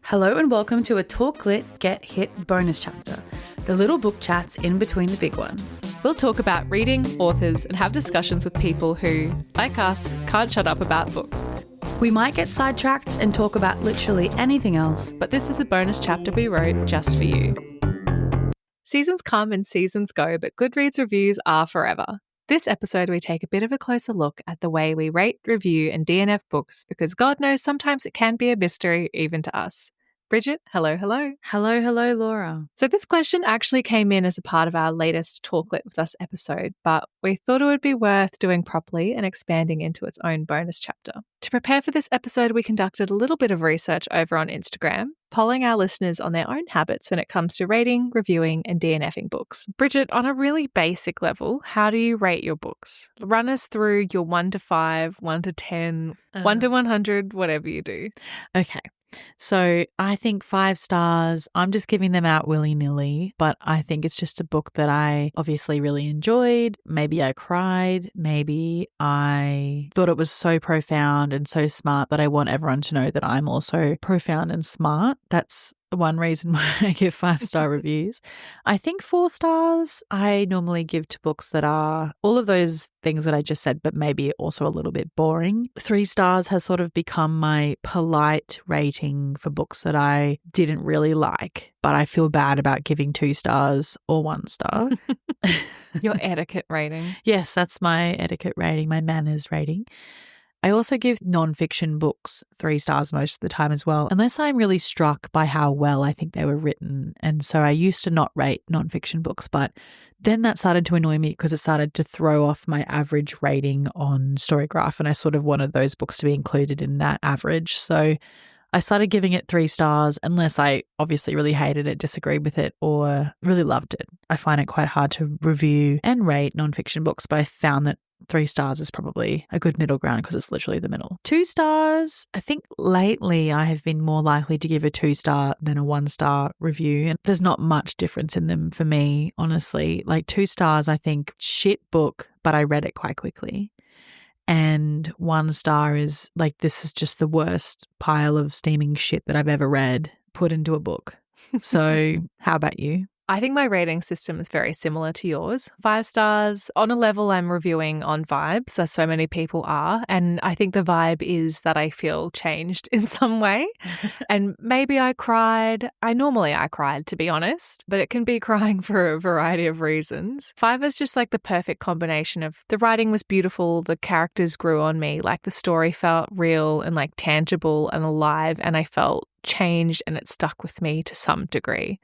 Hello and welcome to a Talk Lit Get Hit bonus chapter, the little book chats in between the big ones. We'll talk about reading, authors, and have discussions with people who, like us, can't shut up about books. We might get sidetracked and talk about literally anything else, But this is a bonus chapter we wrote just for you. Seasons come and seasons go, but Goodreads reviews are forever. This episode, we take a bit of a closer look at the way we rate, review, and DNF books because God knows sometimes it can be a mystery even to us. Bridget, hello. Hello, Laura. So this question actually came in as a part of our latest Talk Lit with Us episode, but we thought it would be worth doing properly and expanding into its own bonus chapter. To prepare for this episode, we conducted a little bit of research over on Instagram, polling our listeners on their own habits when it comes to rating, reviewing, and DNFing books. Bridget, on a really basic level, how do you rate your books? Run us through your 1 to 5, 1 to 10, 1 to 100, whatever you do. Okay. So I think 5 stars, I'm just giving them out willy-nilly, but I think it's just a book that I obviously really enjoyed. Maybe I cried. Maybe I thought it was so profound and so smart that I want everyone to know that I'm also profound and smart. That's one reason why I give 5-star reviews. I think 4 stars I normally give to books that are all of those things that I just said, but maybe also a little bit boring. 3 stars has sort of become my polite rating for books that I didn't really like, but I feel bad about giving 2 stars or 1 star. Your etiquette rating. Yes, that's my etiquette rating, my manners rating. I also give nonfiction books 3 stars most of the time as well, unless I'm really struck by how well I think they were written. And so I used to not rate nonfiction books, but then that started to annoy me because it started to throw off my average rating on Storygraph, and I sort of wanted those books to be included in that average. So I started giving it 3 stars unless I obviously really hated it, disagreed with it, or really loved it. I find it quite hard to review and rate nonfiction books, but I found that 3 stars is probably a good middle ground because it's literally the middle. 2 stars, I think lately I have been more likely to give a 2-star than a 1-star review. And there's not much difference in them for me, honestly. Like 2 stars, I think, shit book, but I read it quite quickly. And 1 star is like, this is just the worst pile of steaming shit that I've ever read put into a book. So how about you? I think my rating system is very similar to yours. 5 stars on a level I'm reviewing on vibes, as so many people are. And I think the vibe is that I feel changed in some way. And maybe I cried. Normally I cried, to be honest, but it can be crying for a variety of reasons. 5 is just like the perfect combination of the writing was beautiful, the characters grew on me, like the story felt real and like tangible and alive, and I felt changed and it stuck with me to some degree.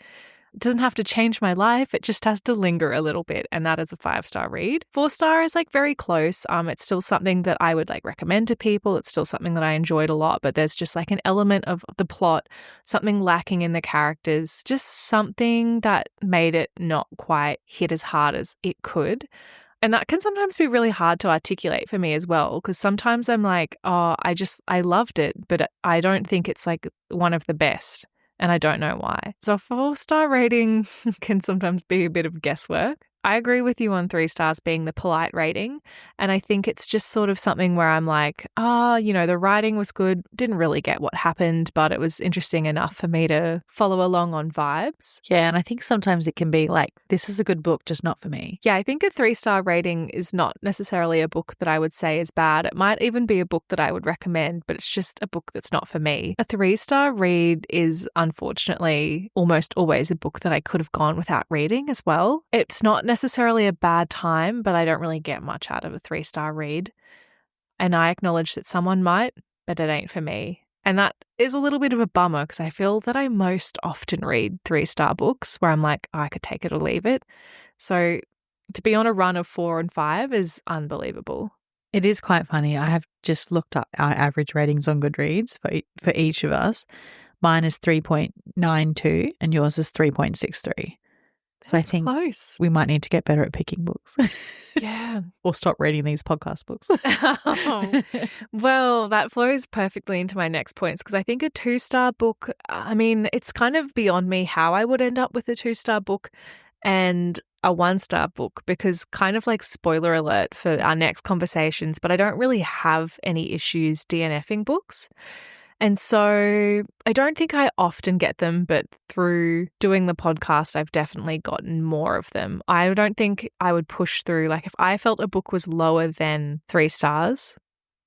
It doesn't have to change my life. It just has to linger a little bit. And that is a 5-star read. 4-star is like very close. It's still something that I would like recommend to people. It's still something that I enjoyed a lot, but there's just like an element of the plot, something lacking in the characters, just something that made it not quite hit as hard as it could. And that can sometimes be really hard to articulate for me as well, because sometimes I'm like, oh, I loved it, but I don't think it's like one of the best. And I don't know why. So a 4-star rating can sometimes be a bit of guesswork. I agree with you on 3 stars being the polite rating. And I think it's just sort of something where I'm like, the writing was good. Didn't really get what happened, but it was interesting enough for me to follow along on vibes. Yeah, and I think sometimes it can be like, this is a good book, just not for me. Yeah, I think a 3-star rating is not necessarily a book that I would say is bad. It might even be a book that I would recommend, but it's just a book that's not for me. A 3-star read is unfortunately almost always a book that I could have gone without reading as well. It's not necessarily a bad time, but I don't really get much out of a 3-star read. And I acknowledge that someone might, but it ain't for me. And that is a little bit of a bummer because I feel that I most often read 3-star books where I'm like, I could take it or leave it. So to be on a run of 4 and 5 is unbelievable. It is quite funny. I have just looked up our average ratings on Goodreads for each of us. Mine is 3.92 and yours is 3.63. So I think close. We might need to get better at picking books. Yeah. Or stop reading these podcast books. Well, that flows perfectly into my next points because I think a 2-star book, it's kind of beyond me how I would end up with a 2-star book and a 1-star book because kind of like spoiler alert for our next conversations, but I don't really have any issues DNFing books. And so I don't think I often get them, but through doing the podcast, I've definitely gotten more of them. I don't think I would push through, like if I felt a book was lower than 3 stars,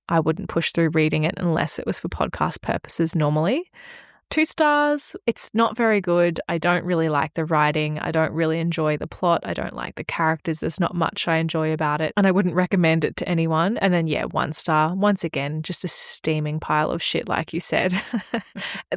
I wouldn't push through reading it unless it was for podcast purposes normally. 2 stars, it's not very good. I don't really like the writing. I don't really enjoy the plot. I don't like the characters. There's not much I enjoy about it. And I wouldn't recommend it to anyone. And then, 1 star, once again, just a steaming pile of shit, like you said.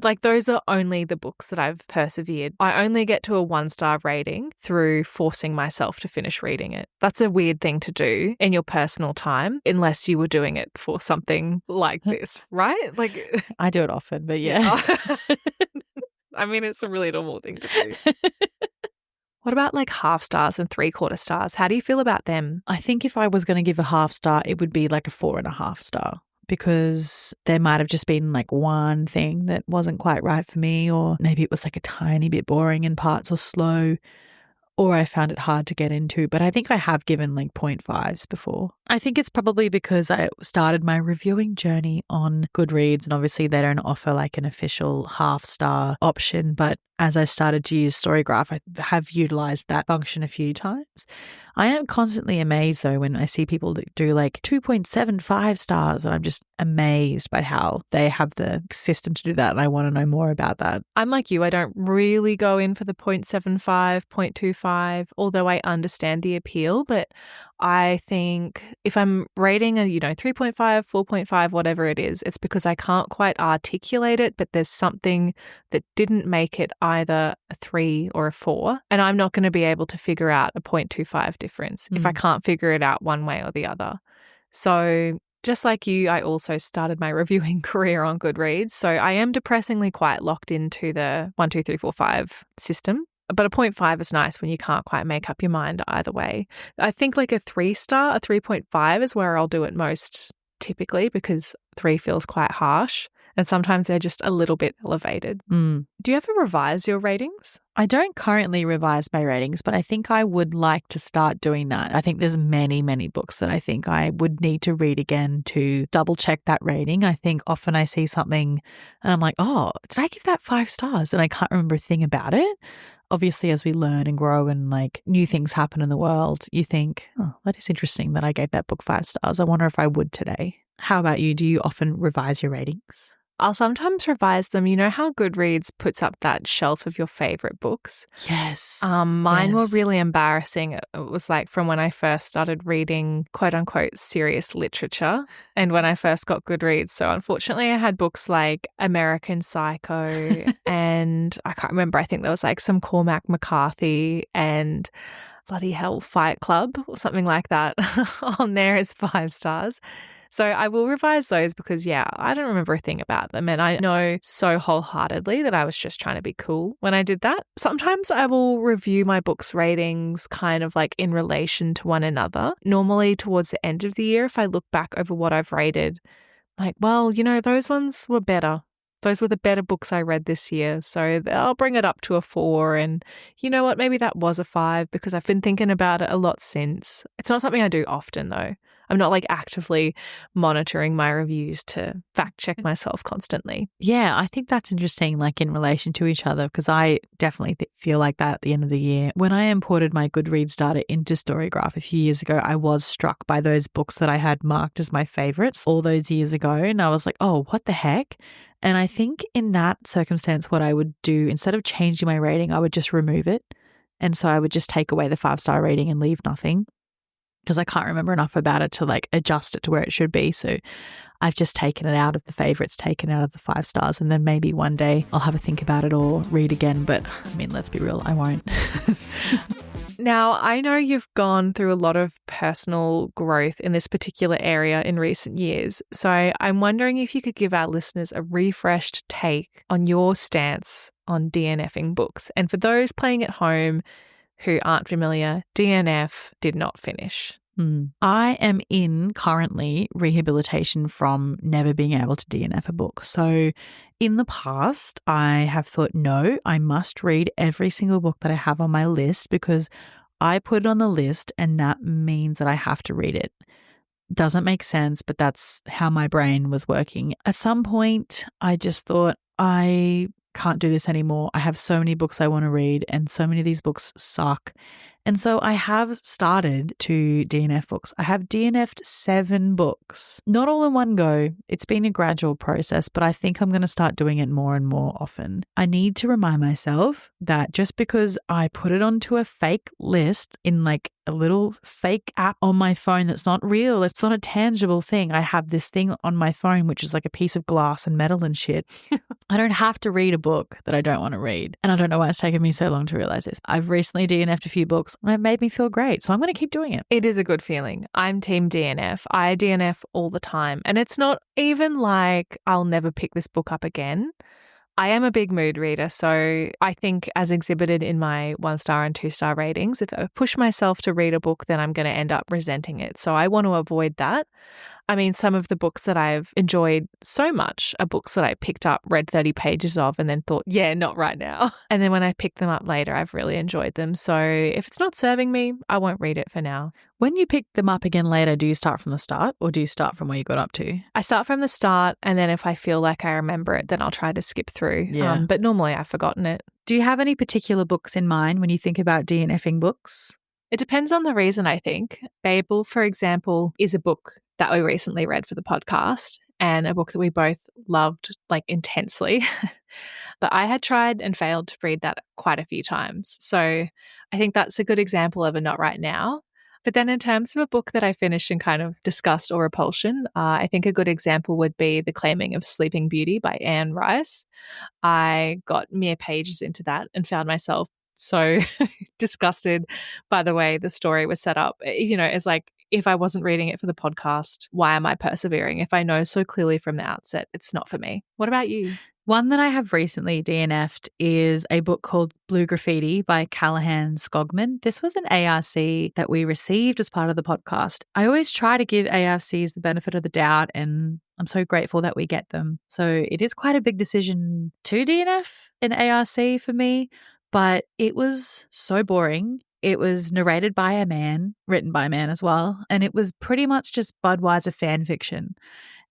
Like those are only the books that I've persevered. I only get to a 1-star rating through forcing myself to finish reading it. That's a weird thing to do in your personal time, unless you were doing it for something like this, right? Like I do it often, but yeah. I mean, it's a really normal thing to do. What about like 1/2 stars and 3/4 stars? How do you feel about them? I think if I was going to give a 1/2 star, it would be like a 4.5 star, because there might have just been like one thing that wasn't quite right for me, or maybe it was like a tiny bit boring in parts or slow, or I found it hard to get into. But I think I have given like 0.5s before. I think it's probably because I started my reviewing journey on Goodreads, and obviously they don't offer like an official 1/2 star option. But as I started to use Storygraph, I have utilized that function a few times. I am constantly amazed though when I see people that do like 2.75 stars, and I'm just amazed by how they have the system to do that. And I want to know more about that. I'm like you. I don't really go in for the 0.75, 0.25, although I understand the appeal. But I think if I'm rating a, 3.5, 4.5, whatever it is, it's because I can't quite articulate it, but there's something that didn't make it either a 3 or a 4. And I'm not going to be able to figure out a 0.25 difference if I can't figure it out one way or the other. So just like you, I also started my reviewing career on Goodreads. So I am depressingly quite locked into the 1, 2, 3, 4, 5 system. But a 0.5 is nice when you can't quite make up your mind either way. I think like a 3 star, a 3.5 is where I'll do it most typically, because 3 feels quite harsh and sometimes they're just a little bit elevated. Do you ever revise your ratings? I don't currently revise my ratings, but I think I would like to start doing that. I think there's many, many books that I think I would need to read again to double check that rating. I think often I see something and I'm like, oh, did I give that 5 stars? And I can't remember a thing about it. Obviously, as we learn and grow and like new things happen in the world, you think, oh, that is interesting that I gave that book 5 stars. I wonder if I would today. How about you? Do you often revise your ratings? I'll sometimes revise them. You know how Goodreads puts up that shelf of your favorite books? Yes. Mine were really embarrassing. It was like from when I first started reading quote unquote serious literature and when I first got Goodreads. So unfortunately I had books like American Psycho and I can't remember. I think there was like some Cormac McCarthy and bloody hell Fight Club or something like that on there as 5 stars. So I will revise those because, I don't remember a thing about them. And I know so wholeheartedly that I was just trying to be cool when I did that. Sometimes I will review my books' ratings kind of like in relation to one another. Normally towards the end of the year, if I look back over what I've rated, like, well, those ones were better. Those were the better books I read this year. So I'll bring it up to a 4. And you know what? Maybe that was a 5 because I've been thinking about it a lot since. It's not something I do often though. I'm not like actively monitoring my reviews to fact check myself constantly. Yeah, I think that's interesting, like in relation to each other, because I definitely feel like that at the end of the year. When I imported my Goodreads data into Storygraph a few years ago, I was struck by those books that I had marked as my favorites all those years ago. And I was like, oh, what the heck? And I think in that circumstance, what I would do, instead of changing my rating, I would just remove it. And so I would just take away the 5-star rating and leave nothing, because I can't remember enough about it to like adjust it to where it should be. So I've just taken it out of the favorites, taken out of the 5 stars, and then maybe one day I'll have a think about it or read again. But I mean, let's be real, I won't. Now, I know you've gone through a lot of personal growth in this particular area in recent years. So I'm wondering if you could give our listeners a refreshed take on your stance on DNFing books. And for those playing at home who aren't familiar, DNF did not finish. I am in currently rehabilitation from never being able to DNF a book. So in the past, I have thought, no, I must read every single book that I have on my list because I put it on the list and that means that I have to read it. Doesn't make sense, but that's how my brain was working. At some point, I just thought, I can't do this anymore. I have so many books I want to read, and so many of these books suck. And so I have started to DNF books. I have DNF'd 7 books, not all in one go. It's been a gradual process, but I think I'm going to start doing it more and more often. I need to remind myself that just because I put it onto a fake list in like a little fake app on my phone that's not real, it's not a tangible thing. I have this thing on my phone, which is like a piece of glass and metal and shit. I don't have to read a book that I don't want to read. And I don't know why it's taken me so long to realize this. I've recently DNF'd a few books and it made me feel great. So I'm going to keep doing it. It is a good feeling. I'm team DNF. I DNF all the time. And it's not even like I'll never pick this book up again. I am a big mood reader, so I think as exhibited in my 1-star and 2-star ratings, if I push myself to read a book, then I'm going to end up resenting it. So I want to avoid that. I mean, some of the books that I've enjoyed so much are books that I picked up, read 30 pages of, and then thought, yeah, not right now. And then when I pick them up later, I've really enjoyed them. So if it's not serving me, I won't read it for now. When you pick them up again later, do you start from the start or do you start from where you got up to? I start from the start, and then if I feel like I remember it, then I'll try to skip through. Yeah. But normally I've forgotten it. Do you have any particular books in mind when you think about DNFing books? It depends on the reason, I think. Babel, for example, is a book that we recently read for the podcast and a book that we both loved like intensely. But I had tried and failed to read that quite a few times. So I think that's a good example of a not right now. But then in terms of a book that I finished in kind of disgust or repulsion, I think a good example would be The Claiming of Sleeping Beauty by Anne Rice. I got mere pages into that and found myself so disgusted by the way the story was set up. You know, it's like, if I wasn't reading it for the podcast, why am I persevering? If I know so clearly from the outset, it's not for me. What about you? One that I have recently DNF'd is a book called Blue Graffiti by Callahan Skogman. This was an ARC that we received as part of the podcast. I always try to give ARCs the benefit of the doubt, and I'm so grateful that we get them. So it is quite a big decision to DNF an ARC for me, but it was so boring. It was narrated by a man, written by a man as well, and it was pretty much just Budweiser fan fiction.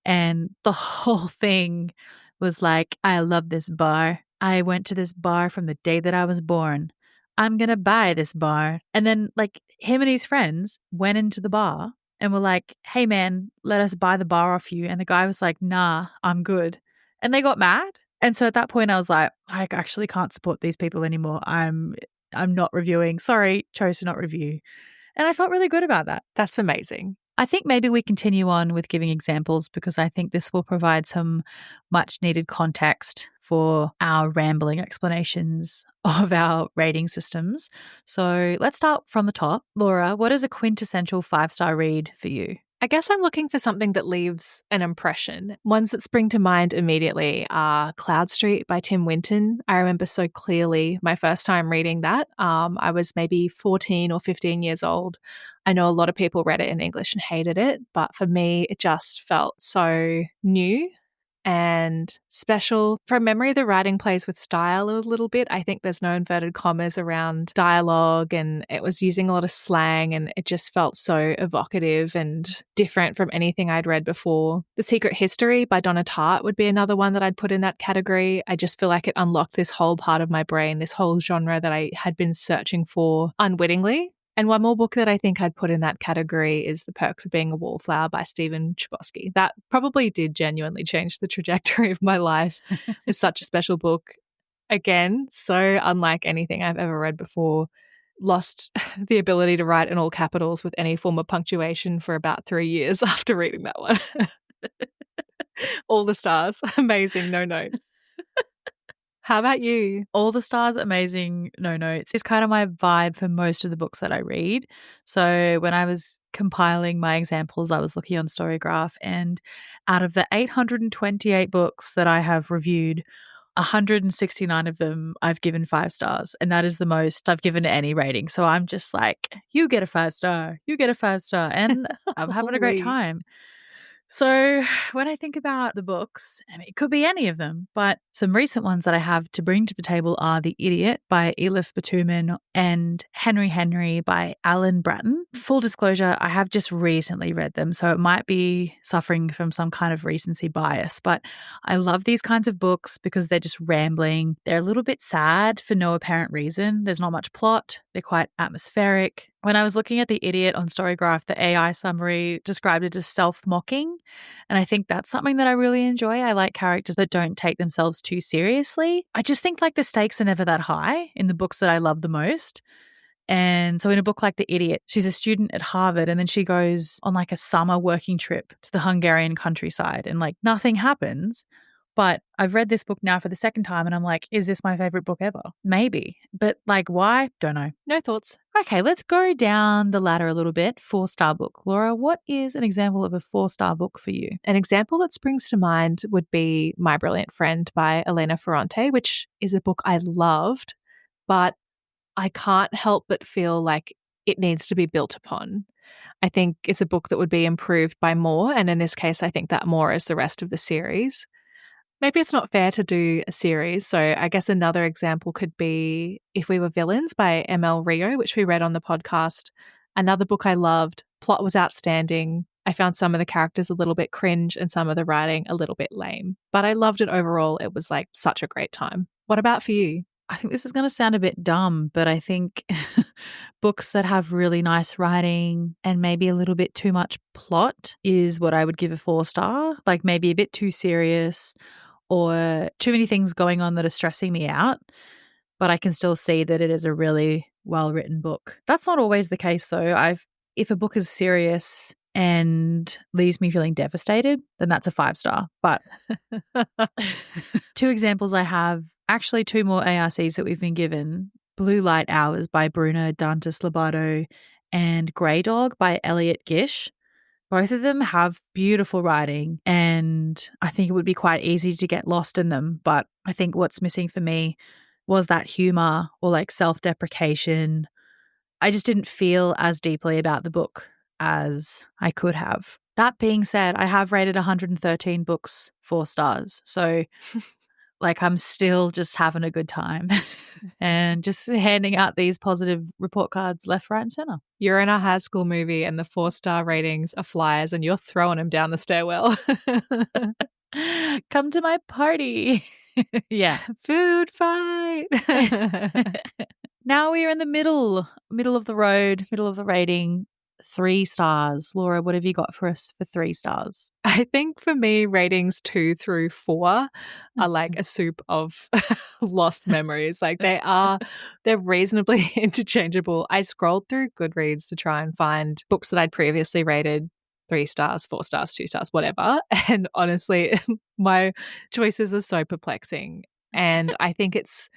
And the whole thing was like, I love this bar. I went to this bar from the day that I was born. I'm going to buy this bar. And then like him and his friends went into the bar and were like, hey man, let us buy the bar off you. And the guy was like, nah, I'm good. And they got mad. And so at that point I was like, I actually can't support these people anymore. I'm not reviewing. Sorry, chose to not review. And I felt really good about that. That's amazing. I think maybe we continue on with giving examples because I think this will provide some much needed context for our rambling explanations of our rating systems. So let's start from the top. Laura, what is a quintessential 5-star read for you? I guess I'm looking for something that leaves an impression. Ones that spring to mind immediately are Cloud Street by Tim Winton. I remember so clearly my first time reading that. I was maybe 14 or 15 years old. I know a lot of people read it in English and hated it, but for me, it just felt so new and special. From memory, the writing plays with style a little bit. I think there's no inverted commas around dialogue, and it was using a lot of slang, and it just felt so evocative and different from anything I'd read before. The Secret History by Donna Tartt would be another one that I'd put in that category. I just feel like it unlocked this whole part of my brain, this whole genre that I had been searching for unwittingly. And one more book that I think I'd put in that category is The Perks of Being a Wallflower by Stephen Chbosky. That probably did genuinely change the trajectory of my life. It's such a special book. Again, so unlike anything I've ever read before. Lost the ability to write in all capitals with any form of punctuation for about 3 years after reading that one. All the stars. Amazing, no notes. How about you? All the stars, amazing, no notes. It's kind of my vibe for most of the books that I read. So when I was compiling my examples, I was looking on Storygraph, and out of the 828 books that I have reviewed, 169 of them I've given 5 stars, and that is the most I've given to any rating. So I'm just like, you get a 5-star, you get a 5-star, and I'm having a great time. So when I think about the books, I mean, it could be any of them, but some recent ones that I have to bring to the table are The Idiot by Elif Batuman and Henry Henry by Alan Bratton. full disclosure, I have just recently read them, so it might be suffering from some kind of recency bias, but I love these kinds of books because they're just rambling. They're a little bit sad for no apparent reason. There's not much plot. They're quite atmospheric. When I was looking at The Idiot on Storygraph, the AI summary described it as self-mocking, and I think that's something that I really enjoy. I like characters that don't take themselves too seriously. I just think like the stakes are never that high in the books that I love the most. And so in a book like The Idiot, she's a student at Harvard and then she goes on like a summer working trip to the Hungarian countryside and like nothing happens. But I've read this book now for the second time and I'm like, is this my favorite book ever? Maybe. But like why? Don't know. No thoughts. Okay, let's go down the ladder a little bit. 4-star book. Laura, what is an example of a 4-star book for you? An example that springs to mind would be My Brilliant Friend by Elena Ferrante, which is a book I loved, but I can't help but feel like it needs to be built upon. I think it's a book that would be improved by more, and in this case, I think that more is the rest of the series. Maybe it's not fair to do a series, so I guess another example could be If We Were Villains by ML Rio, which we read on the podcast. Another book I loved. Plot was outstanding. I found some of the characters a little bit cringe and some of the writing a little bit lame, but I loved it overall. It was like such a great time. What about for you? I think this is going to sound a bit dumb, but I think books that have really nice writing and maybe a little bit too much plot is what I would give a 4-star, like maybe a bit too serious or too many things going on that are stressing me out, but I can still see that it is a really well-written book. That's not always the case though. If a book is serious and leaves me feeling devastated, then that's a 5-star. But 2 examples I have, actually 2 more ARCs that we've been given. Blue Light Hours by Bruna Dantas Lobato and Grey Dog by Elliot Gish. Both of them have beautiful writing and I think it would be quite easy to get lost in them. But I think what's missing for me was that humor or like self-deprecation. I just didn't feel as deeply about the book as I could have. That being said, I have rated 113 books 4 stars. So like I'm still just having a good time and just handing out these positive report cards left, right and center. You're in a high school movie and the 4-star ratings are flyers and you're throwing them down the stairwell. Come to my party. Yeah. Food fight. Now we are in the middle of the road, middle of the rating. 3 stars. Laura, what have you got for us for 3 stars? I think for me, ratings 2 through 4 are like a soup of lost memories. Like they're reasonably interchangeable. I scrolled through Goodreads to try and find books that I'd previously rated 3 stars, 4 stars, 2 stars, whatever. And honestly, my choices are so perplexing. And I think it's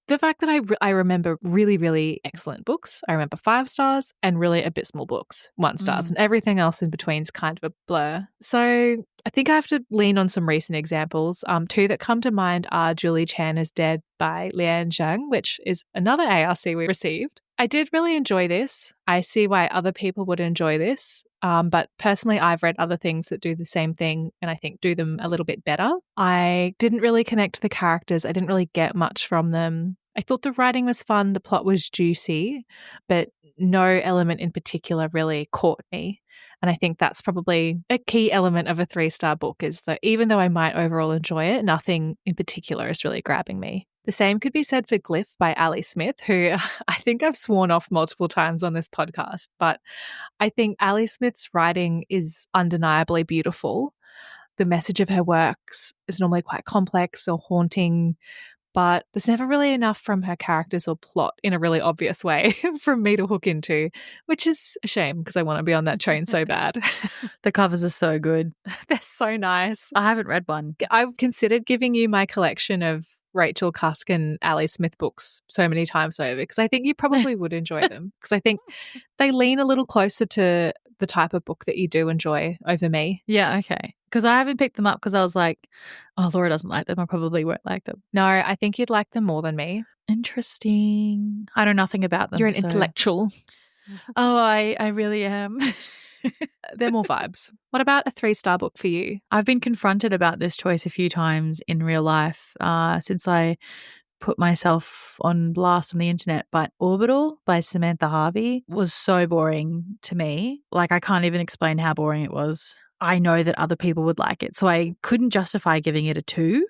the fact that I remember really, really excellent books. I remember 5 stars and really abysmal books, 1 stars, and everything else in between is kind of a blur. So I think I have to lean on some recent examples. 2 that come to mind are Julie Chan is Dead by Lian Zhang, which is another ARC we received. I did really enjoy this. I see why other people would enjoy this. But personally, I've read other things that do the same thing and I think do them a little bit better. I didn't really connect to the characters. I didn't really get much from them. I thought the writing was fun. The plot was juicy, but no element in particular really caught me. And I think that's probably a key element of a 3-star book is that even though I might overall enjoy it, nothing in particular is really grabbing me. The same could be said for Glyph by Ali Smith, who I think I've sworn off multiple times on this podcast, but I think Ali Smith's writing is undeniably beautiful. The message of her works is normally quite complex or haunting, but there's never really enough from her characters or plot in a really obvious way for me to hook into, which is a shame because I want to be on that train so bad. The covers are so good. They're so nice. I haven't read one. I've considered giving you my collection of Rachel Cusk and Ali Smith books so many times over because I think you probably would enjoy them because I think they lean a little closer to the type of book that you do enjoy over me. Yeah, okay. Because I haven't picked them up because I was like, oh, Laura doesn't like them. I probably won't like them. No, I think you'd like them more than me. Interesting. I know nothing about them. You're an intellectual. Oh, I really am. They're more vibes. What about a 3-star book for you? I've been confronted about this choice a few times in real life since I put myself on blast on the internet, but Orbital by Samantha Harvey was so boring to me. Like, I can't even explain how boring it was. I know that other people would like it, so I couldn't justify giving it a 2,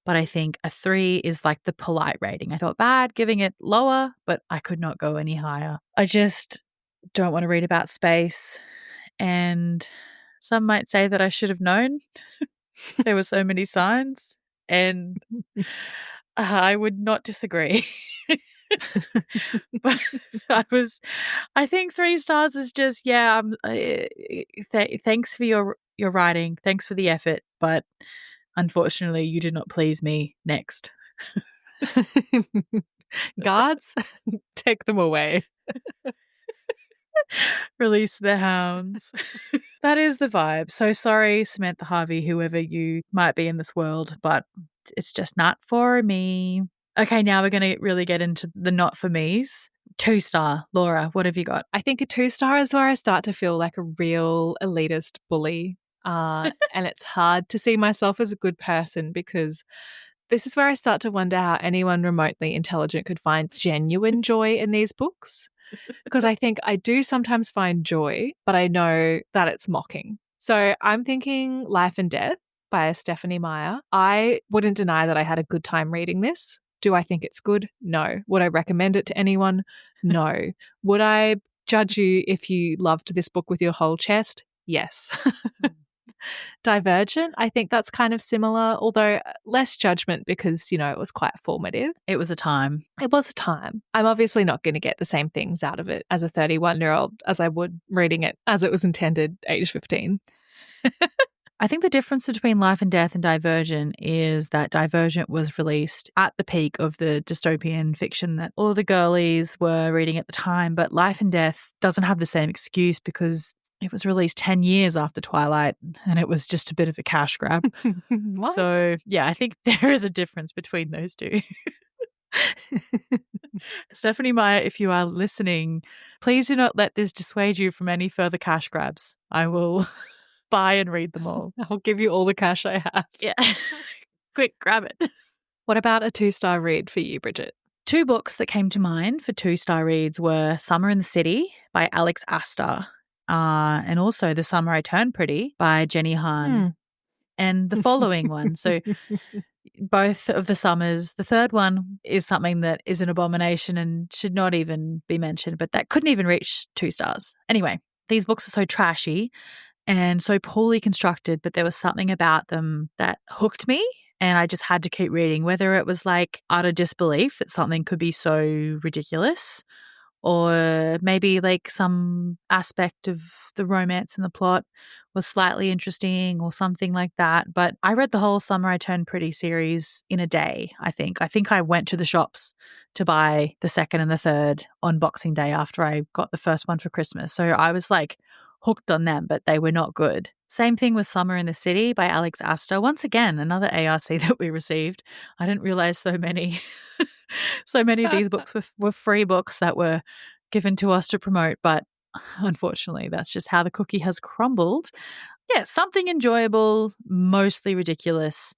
but I think a 3 is like the polite rating. I felt bad giving it lower, but I could not go any higher. I just don't want to read about space, and some might say that I should have known. There were so many signs, and I would not disagree. But I think 3 stars is just, thanks for your writing. Thanks for the effort. But unfortunately, you did not please me. Next. Guards, take them away. Release the hounds. That is the vibe. So sorry, Samantha Harvey, whoever you might be in this world, but it's just not for me. Okay, now we're going to really get into the not for me's. 2-star. Laura, what have you got? I think a 2-star is where I start to feel like a real elitist bully. And it's hard to see myself as a good person because this is where I start to wonder how anyone remotely intelligent could find genuine joy in these books. Because I think I do sometimes find joy, but I know that it's mocking. So I'm thinking Life and Death by Stephanie Meyer. I wouldn't deny that I had a good time reading this. Do I think it's good? No. Would I recommend it to anyone? No. Would I judge you if you loved this book with your whole chest? Yes. Divergent, I think that's kind of similar, although less judgment because, it was quite formative. It was a time. It was a time. I'm obviously not going to get the same things out of it as a 31-year-old as I would reading it as it was intended, age 15. I think the difference between Life and Death and Divergent is that Divergent was released at the peak of the dystopian fiction that all the girlies were reading at the time, but Life and Death doesn't have the same excuse because it was released 10 years after Twilight and it was just a bit of a cash grab. So, yeah, I think there is a difference between those two. Stephanie Meyer, if you are listening, please do not let this dissuade you from any further cash grabs. I will buy and read them all. I'll give you all the cash I have. Yeah. Quick, grab it. What about a 2-star read for you, Bridget? 2 books that came to mind for 2-star reads were Summer in the City by Alex Astor and also The Summer I Turned Pretty by Jenny Han. And the following one. So both of the summers. The third one is something that is an abomination and should not even be mentioned, but that couldn't even reach 2 stars. Anyway, these books were so trashy and so poorly constructed, but there was something about them that hooked me and I just had to keep reading, whether it was like utter disbelief that something could be so ridiculous or maybe like some aspect of the romance and the plot was slightly interesting or something like that. But I read the whole Summer I Turned Pretty series in a day, I think. I think I went to the shops to buy the second and the third on Boxing Day after I got the first one for Christmas. So I was like hooked on them, but they were not good. Same thing with Summer in the City by Alex Astor. Once again, another ARC that we received. I didn't realize so many of these books were free books that were given to us to promote, but unfortunately, that's just how the cookie has crumbled. Yeah, something enjoyable, mostly ridiculous,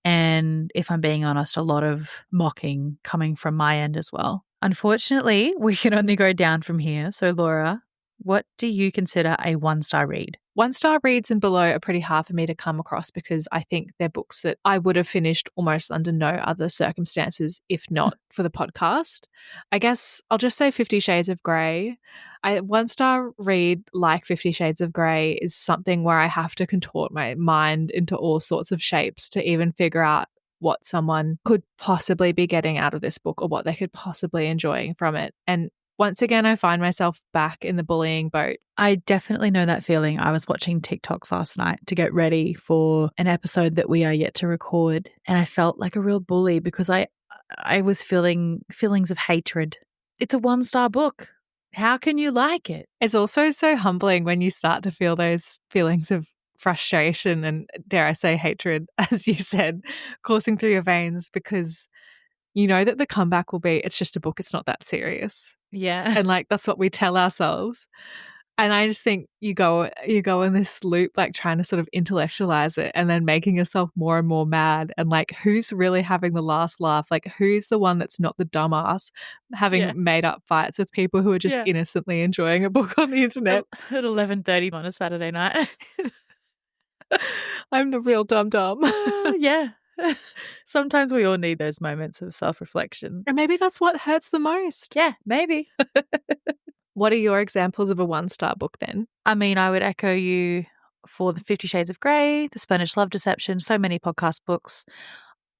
and if I'm being honest, a lot of mocking coming from my end as well. Unfortunately, we can only go down from here. So, Laura, what do you consider a 1-star read? 1-star reads and below are pretty hard for me to come across because I think they're books that I would have finished almost under no other circumstances if not for the podcast. I guess I'll just say 50 Shades of Grey. 1-star read like 50 Shades of Grey is something where I have to contort my mind into all sorts of shapes to even figure out what someone could possibly be getting out of this book or what they could possibly enjoying from it. And once again, I find myself back in the bullying boat. I definitely know that feeling. I was watching TikToks last night to get ready for an episode that we are yet to record, and I felt like a real bully because I was feeling feelings of hatred. It's a 1-star book. How can you like it? It's also so humbling when you start to feel those feelings of frustration and, dare I say, hatred, as you said, coursing through your veins because you know that the comeback will be, it's just a book, it's not that serious. Yeah. And like, that's what we tell ourselves. And I just think you go in this loop, like trying to sort of intellectualize it and then making yourself more and more mad. And like, who's really having the last laugh? Like, who's the one that's not the dumbass having made up fights with people who are just innocently enjoying a book on the internet at 11:30 on a Saturday night? I'm the real dum-dum. Yeah. Sometimes we all need those moments of self-reflection. And maybe that's what hurts the most. Yeah, maybe. What are your examples of a 1-star book then? I mean, I would echo you for the 50 Shades of Grey, The Spanish Love Deception, so many podcast books.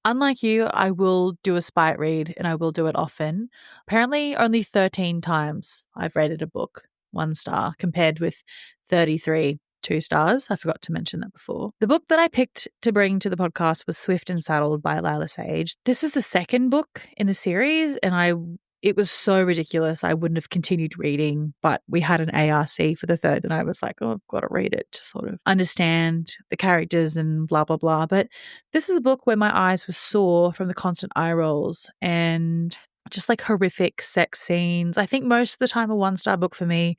Unlike you, I will do a spite read and I will do it often. Apparently, only 13 times I've rated a book 1 star compared with 33 2 stars. I forgot to mention that before. The book that I picked to bring to the podcast was Swift and Saddled by Lila Sage. This is the second book in the series, and it was so ridiculous. I wouldn't have continued reading, but we had an ARC for the third, and I was like, oh, I've got to read it to sort of understand the characters and blah, blah, blah. But this is a book where my eyes were sore from the constant eye rolls and just like horrific sex scenes. I think most of the time a 1-star book for me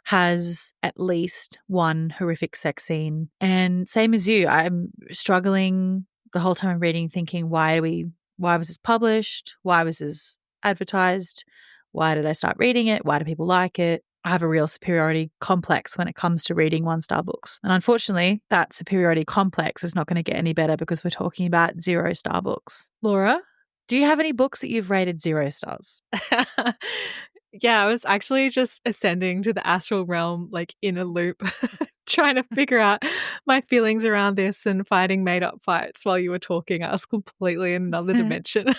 has at least one horrific sex scene. And same as you, I'm struggling the whole time I'm reading, thinking, why was this published? Why was this advertised? Why did I start reading it? Why do people like it? I have a real superiority complex when it comes to reading 1-star books. And unfortunately, that superiority complex is not going to get any better because we're talking about 0-star books. Laura, do you have any books that you've rated 0 stars? Yeah, I was actually just ascending to the astral realm, like in a loop, trying to figure out my feelings around this and fighting made up fights while you were talking. I was completely in another dimension.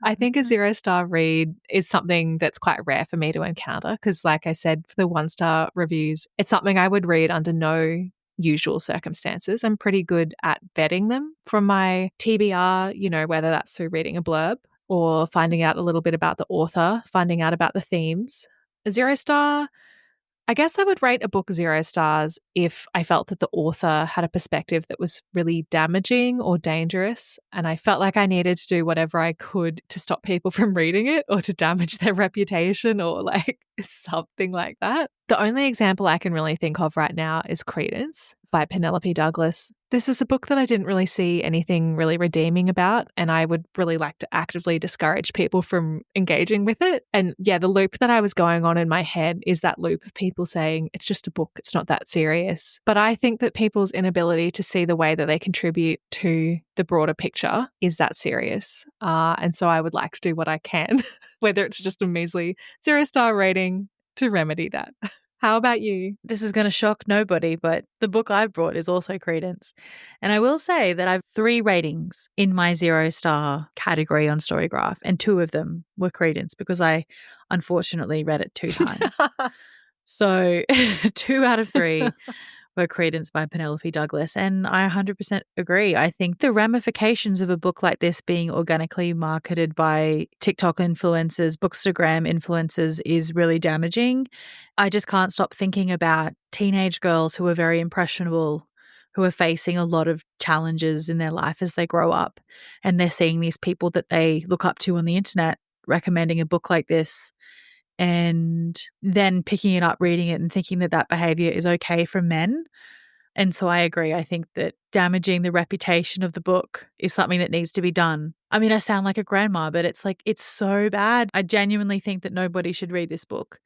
I think a 0-star read is something that's quite rare for me to encounter because, like I said, for the 1-star reviews, it's something I would read under no usual circumstances. I'm pretty good at vetting them from my TBR, whether that's through reading a blurb or finding out a little bit about the author, finding out about the themes. A 0-star, I guess I would rate a book 0 stars if I felt that the author had a perspective that was really damaging or dangerous, and I felt like I needed to do whatever I could to stop people from reading it or to damage their reputation or like something like that. The only example I can really think of right now is Credence by Penelope Douglas. This is a book that I didn't really see anything really redeeming about, and I would really like to actively discourage people from engaging with it. And yeah, the loop that I was going on in my head is that loop of people saying, it's just a book, it's not that serious. But I think that people's inability to see the way that they contribute to the broader picture is that serious. And so I would like to do what I can, whether it's just a measly 0-star rating, to remedy that. How about you? This is going to shock nobody, but the book I brought is also Credence. And I will say that I've 3 ratings in my 0-star category on Storygraph, and 2 of them were Credence because I unfortunately read it 2 times. So 2 out of 3 were Credence by Penelope Douglas. And I 100% agree. I think the ramifications of a book like this being organically marketed by TikTok influencers, Bookstagram influencers is really damaging. I just can't stop thinking about teenage girls who are very impressionable, who are facing a lot of challenges in their life as they grow up. And they're seeing these people that they look up to on the internet recommending a book like this, and then picking it up, reading it, and thinking that that behavior is okay for men. And so I agree. I think that damaging the reputation of the book is something that needs to be done. I mean, I sound like a grandma, but it's like, it's so bad. I genuinely think that nobody should read this book.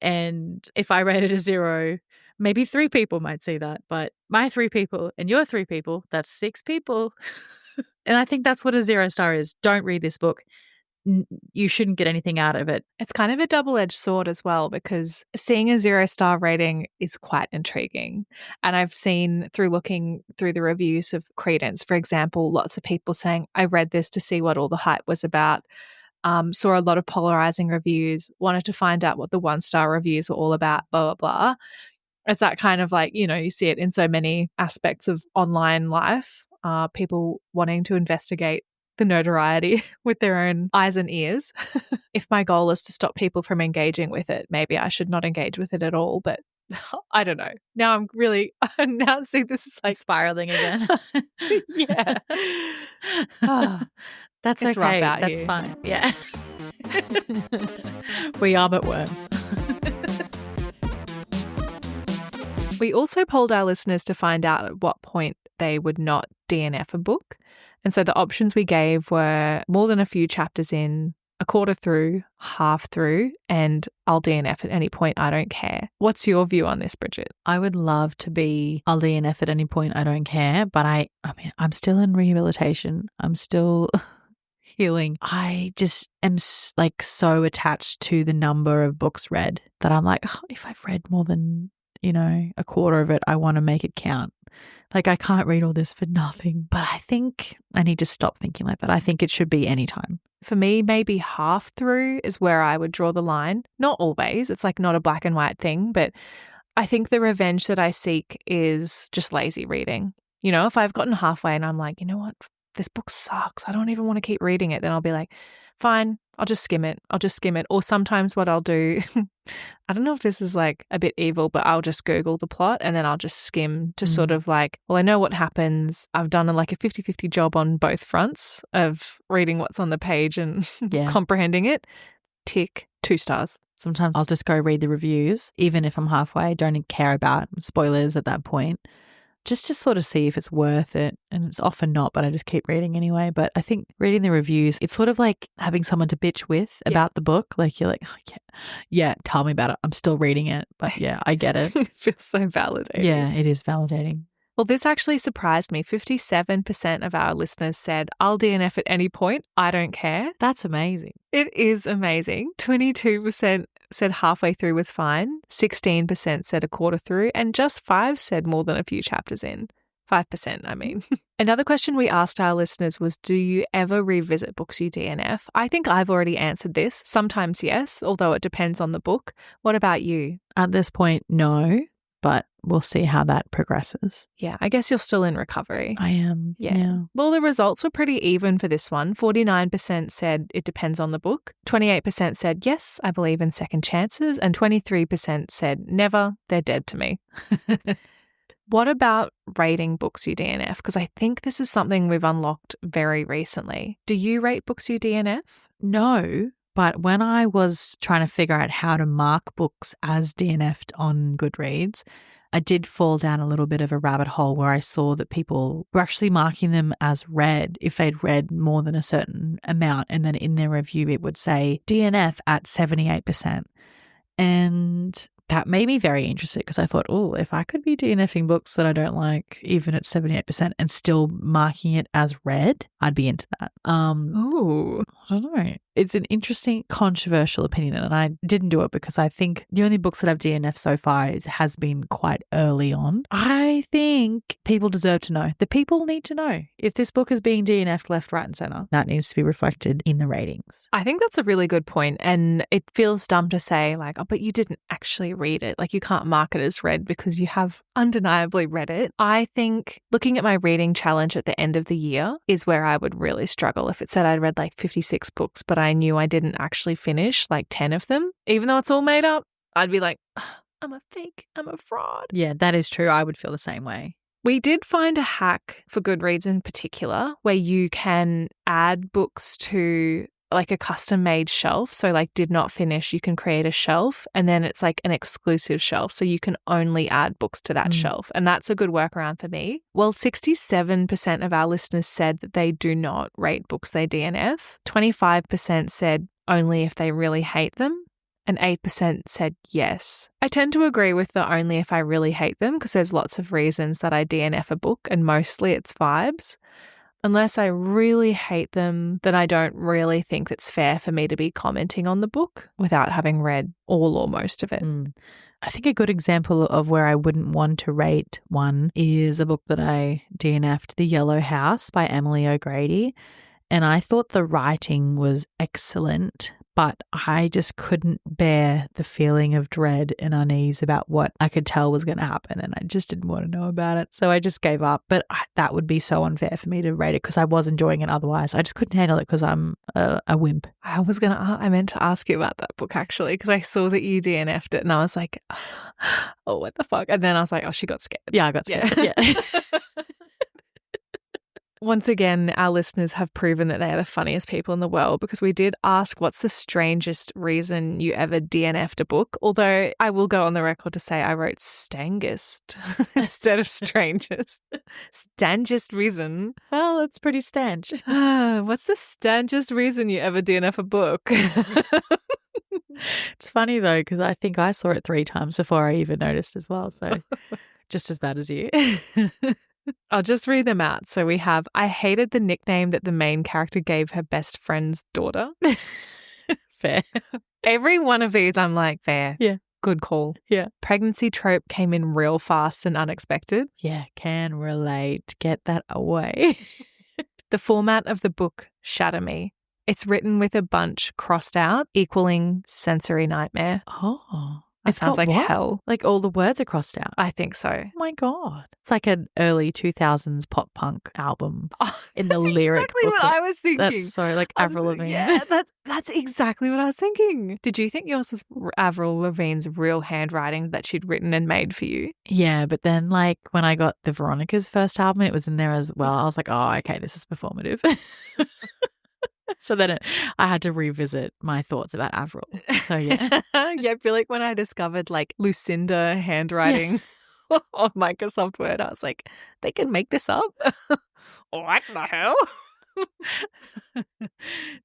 And if I rated a 0, maybe 3 people might see that. But my 3 people and your 3 people, that's 6 people. And I think that's what a 0-star is. Don't read this book. You shouldn't get anything out of it. It's kind of a double-edged sword as well, because seeing a 0-star rating is quite intriguing. And I've seen through looking through the reviews of Credence, for example, lots of people saying, I read this to see what all the hype was about. Saw a lot of polarizing reviews, wanted to find out what the 1-star reviews were all about, blah, blah, blah. It's that kind of like, you see it in so many aspects of online life, people wanting to investigate the notoriety with their own eyes and ears. If my goal is to stop people from engaging with it, maybe I should not engage with it at all. But I don't know. Now I'm really, now see this is like spiraling again. Yeah. That's it's okay. Rough out That's here. fine. Yeah. We are but worms. We also polled our listeners to find out at what point they would not DNF a book. And so the options we gave were more than a few chapters in, a quarter through, half through, and I'll DNF at any point, I don't care. What's your view on this, Bridget? I would love to be, I'll DNF at any point, I don't care. But I mean, I'm still in rehabilitation. I'm still healing. I just am like so attached to the number of books read that I'm like, oh, if I've read more than, a quarter of it, I want to make it count. Like, I can't read all this for nothing. But I think I need to stop thinking like that. I think it should be any time. For me, maybe half through is where I would draw the line. Not always. It's like not a black and white thing. But I think the revenge that I seek is just lazy reading. If I've gotten halfway and I'm like, you know what? This book sucks. I don't even want to keep reading it. Then I'll be like, fine, I'll just skim it. Or sometimes what I'll do, I don't know if this is like a bit evil, but I'll just Google the plot and then I'll just skim to sort of like, well, I know what happens. I've done like a 50-50 job on both fronts of reading what's on the page and comprehending it. Tick, 2 stars. Sometimes I'll just go read the reviews, even if I'm halfway. I don't care about spoilers at that point. Just to sort of see if it's worth it. And it's often not, but I just keep reading anyway. But I think reading the reviews, it's sort of like having someone to bitch with about the book. Like, you're like, oh, yeah, tell me about it. I'm still reading it. But yeah, I get it. It feels so validating. Yeah, it is validating. Well, this actually surprised me. 57% of our listeners said, I'll DNF at any point. I don't care. That's amazing. It is amazing. 22% said halfway through was fine. 16% said a quarter through. And just 5 said more than a few chapters in. 5%, I mean. Another question we asked our listeners was, do you ever revisit books you DNF? I think I've already answered this. Sometimes yes, although it depends on the book. What about you? At this point, no. But we'll see how that progresses. Yeah, I guess you're still in recovery. I am. Yeah. Well, the results were pretty even for this one. 49% said it depends on the book. 28% said, yes, I believe in second chances. And 23% said, never, they're dead to me. What about rating books you DNF? Because I think this is something we've unlocked very recently. Do you rate books you DNF? No. But when I was trying to figure out how to mark books as DNF'd on Goodreads, I did fall down a little bit of a rabbit hole where I saw that people were actually marking them as read if they'd read more than a certain amount. And then in their review, it would say DNF at 78%. And that made me very interested because I thought, oh, if I could be DNFing books that I don't like, even at 78% and still marking it as read, I'd be into that. Ooh. I don't know. It's an interesting, controversial opinion, and I didn't do it because I think the only books that I've DNF'd so far has been quite early on. I think people deserve to know. The people need to know if this book is being DNF'd left, right, and center. That needs to be reflected in the ratings. I think that's a really good point, and it feels dumb to say like, oh, but you didn't actually read it. Like, you can't mark it as read because you have undeniably read it. I think looking at my reading challenge at the end of the year is where I would really struggle. If it said I'd read like 56 books, but I knew I didn't actually finish like 10 of them, even though it's all made up, I'd be like, I'm a fake, I'm a fraud. Yeah, that is true. I would feel the same way. We did find a hack for Goodreads in particular where you can add books to like a custom made shelf. So like did not finish, you can create a shelf and then it's like an exclusive shelf. So you can only add books to that shelf. And that's a good workaround for me. Well, 67% of our listeners said that they do not rate books they DNF. 25% said only if they really hate them. And 8% said yes. I tend to agree with the only if I really hate them because there's lots of reasons that I DNF a book and mostly it's vibes. Unless I really hate them, then I don't really think it's fair for me to be commenting on the book without having read all or most of it. I think a good example of where I wouldn't want to rate one is a book that I DNF'd, The Yellow House by Emily O'Grady. And I thought the writing was excellent, but I just couldn't bear the feeling of dread and unease about what I could tell was going to happen, and I just didn't want to know about it. So I just gave up, but that would be so unfair for me to rate it because I was enjoying it otherwise. I just couldn't handle it because I'm a wimp. I meant to ask you about that book actually because I saw that you DNF'd it and I was like, oh, what the fuck? And then I was like, oh, she got scared. Yeah, I got scared. Yeah. Once again, our listeners have proven that they are the funniest people in the world because we did ask what's the strangest reason you ever DNF'd a book, although I will go on the record to say I wrote stangest instead of strangest. Stangest reason. Well, it's pretty stanch. What's the stangest reason you ever DNF a book? It's funny though, because I think I saw it 3 times before I even noticed as well. So just as bad as you. I'll just read them out. So we have, I hated the nickname that the main character gave her best friend's daughter. Fair. Every one of these, I'm like, fair. Yeah. Good call. Yeah. Pregnancy trope came in real fast and unexpected. Yeah, can relate. Get that away. The format of the book, Shatter Me. It's written with a bunch crossed out, equaling sensory nightmare. Oh. That sounds like hell. Like all the words are crossed out. I think so. Oh my God. It's like an early 2000s pop punk album in the lyric exactly booklet. what I was thinking. That's so like Avril Lavigne. Yeah, that's exactly what I was thinking. Did you think yours was Avril Lavigne's real handwriting that she'd written and made for you? Yeah, but then like when I got the Veronica's first album, it was in there as well. I was like, oh, okay, this is performative. So then I had to revisit my thoughts about Avril. So yeah. Yeah, I feel like when I discovered like Lucinda handwriting on Microsoft Word, I was like, they can make this up? What the hell?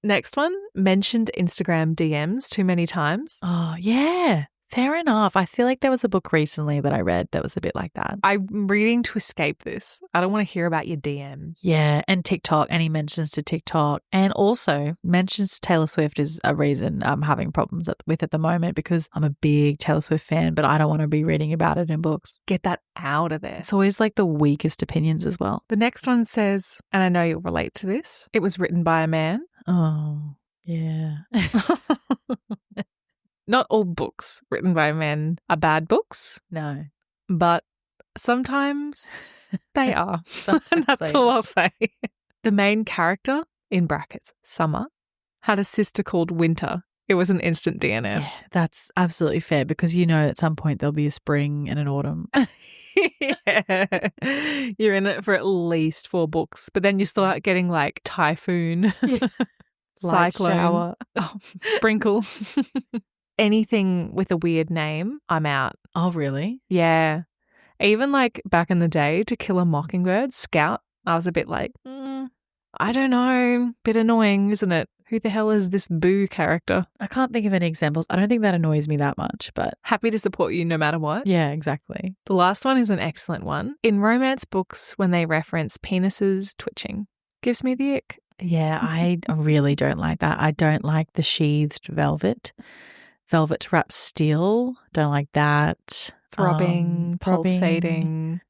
Next one, mentioned Instagram DMs too many times. Oh, yeah. Fair enough. I feel like there was a book recently that I read that was a bit like that. I'm reading to escape this. I don't want to hear about your DMs. Yeah, and TikTok, and he mentions to TikTok, and also mentions Taylor Swift is a reason I'm having problems with at the moment because I'm a big Taylor Swift fan, but I don't want to be reading about it in books. Get that out of there. It's always like the weakest opinions as well. The next one says, and I know you'll relate to this, it was written by a man. Oh, yeah. Not all books written by men are bad books. No. But sometimes they are. Sometimes That's all I'll say. The main character, in brackets, Summer, had a sister called Winter. It was an instant DNF. Yeah, that's absolutely fair because you know at some point there'll be a spring and an autumn. Yeah. You're in it for at least 4 books, but then you start getting like typhoon, cyclone, shower. Sprinkle. Anything with a weird name, I'm out. Oh, really? Yeah. Even like back in the day, To Kill a Mockingbird, Scout, I was a bit like, I don't know, bit annoying, isn't it? Who the hell is this Boo character? I can't think of any examples. I don't think that annoys me that much, but happy to support you no matter what. Yeah, exactly. The last one is an excellent one. In romance books, when they reference penises twitching, gives me the ick. Yeah, I really don't like that. I don't like the sheathed velvet wrap steel. Don't like that. Throbbing, pulsating, ...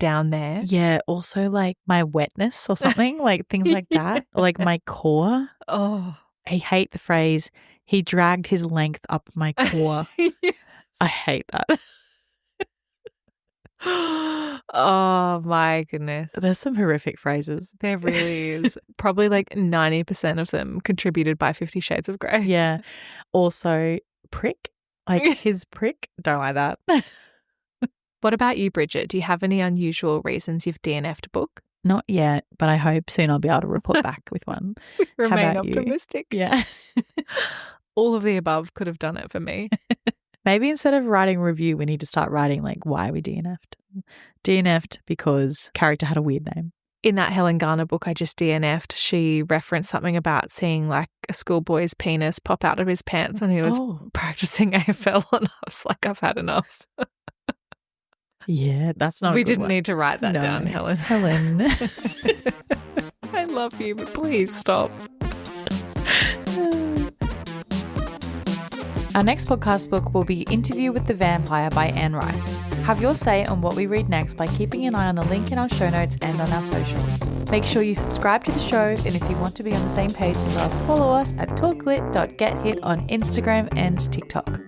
down there. Yeah, also like my wetness or something, like things like that. Or like my core. Oh. I hate the phrase, he dragged his length up my core. Yes. I hate that. Oh my goodness. There's some horrific phrases. There really is. Probably like 90% of them contributed by 50 Shades of Grey. Yeah. Also, prick. Like his prick. Don't like that. What about you, Bridget? Do you have any unusual reasons you've DNF'd a book? Not yet, but I hope soon I'll be able to report back with one. Remain optimistic. You? Yeah. All of the above could have done it for me. Maybe instead of writing a review, we need to start writing like why we DNF'd. DNF'd because character had a weird name. In that Helen Garner book I just DNF'd, she referenced something about seeing like a schoolboy's penis pop out of his pants when he was practicing AFL, and I was like, I've had enough. Yeah, that's not. We didn't need to write that down, Helen. Helen. I love you, but please stop. Our next podcast book will be Interview with the Vampire by Anne Rice. Have your say on what we read next by keeping an eye on the link in our show notes and on our socials. Make sure you subscribe to the show, and if you want to be on the same page as us, follow us at talklit.gethit on Instagram and TikTok.